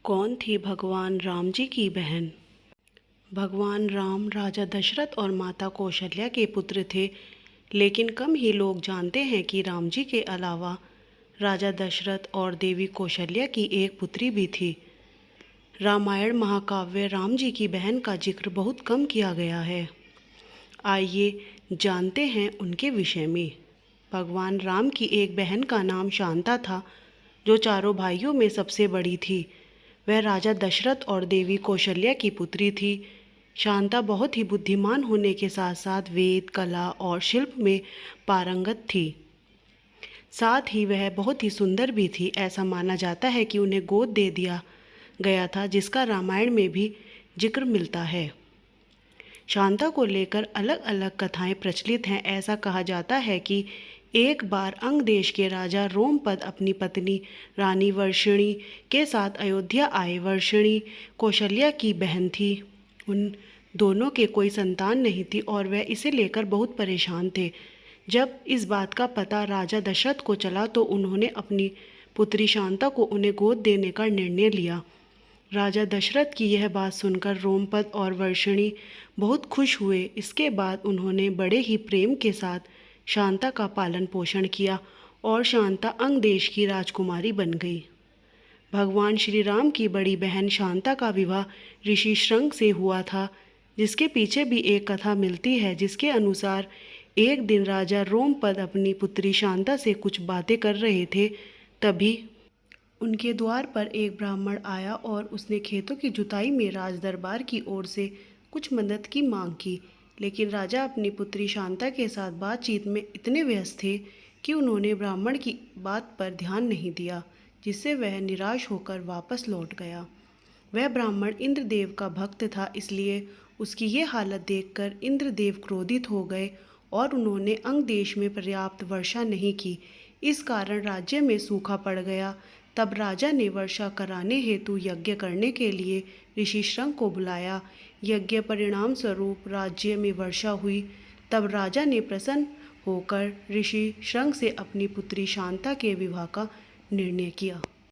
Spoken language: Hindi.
कौन थी भगवान राम जी की बहन? भगवान राम राजा दशरथ और माता कौशल्या के पुत्र थे, लेकिन कम ही लोग जानते हैं कि राम जी के अलावा राजा दशरथ और देवी कौशल्या की एक पुत्री भी थी। रामायण महाकाव्य राम जी की बहन का जिक्र बहुत कम किया गया है। आइए जानते हैं उनके विषय में। भगवान राम की एक बहन का नाम शांता था, जो चारों भाइयों में सबसे बड़ी थी। वह राजा दशरथ और देवी कौशल्या की पुत्री थी। शांता बहुत ही बुद्धिमान होने के साथ साथ वेद, कला और शिल्प में पारंगत थी। साथ ही वह बहुत ही सुंदर भी थी। ऐसा माना जाता है कि उन्हें गोद दे दिया गया था, जिसका रामायण में भी जिक्र मिलता है। शांता को लेकर अलग अलग कथाएं प्रचलित हैं। ऐसा कहा जाता है कि एक बार अंग देश के राजा रोमपद अपनी पत्नी रानी वर्षिणी के साथ अयोध्या आए। वर्षिणी कौशल्या की बहन थी। उन दोनों के कोई संतान नहीं थी और वह इसे लेकर बहुत परेशान थे। जब इस बात का पता राजा दशरथ को चला तो उन्होंने अपनी पुत्री शांता को उन्हें गोद देने का निर्णय लिया। राजा दशरथ की यह बात सुनकर रोमपद और वर्षिणी बहुत खुश हुए। इसके बाद उन्होंने बड़े ही प्रेम के साथ शांता का पालन पोषण किया और शांता अंग देश की राजकुमारी बन गई। भगवान श्री राम की बड़ी बहन शांता का विवाह ऋषि श्रंग से हुआ था, जिसके पीछे भी एक कथा मिलती है, जिसके अनुसार एक दिन राजा रोमपद अपनी पुत्री शांता से कुछ बातें कर रहे थे। तभी उनके द्वार पर एक ब्राह्मण आया और उसने खेतों की जुताई में राज दरबार की ओर से कुछ मदद की मांग की। लेकिन राजा अपनी पुत्री शांता के साथ बातचीत में इतने व्यस्त थे कि उन्होंने ब्राह्मण की बात पर ध्यान नहीं दिया, जिससे वह निराश होकर वापस लौट गया। वह ब्राह्मण इंद्रदेव का भक्त था, इसलिए उसकी ये हालत देखकर इंद्रदेव क्रोधित हो गए और उन्होंने अंग देश में पर्याप्त वर्षा नहीं की। इस कारण राज्य में सूखा पड़ गया। तब राजा ने वर्षा कराने हेतु यज्ञ करने के लिए ऋषि श्रंग को बुलाया। यज्ञ परिणाम स्वरूप राज्य में वर्षा हुई। तब राजा ने प्रसन्न होकर ऋषि श्रंग से अपनी पुत्री शांता के विवाह का निर्णय किया।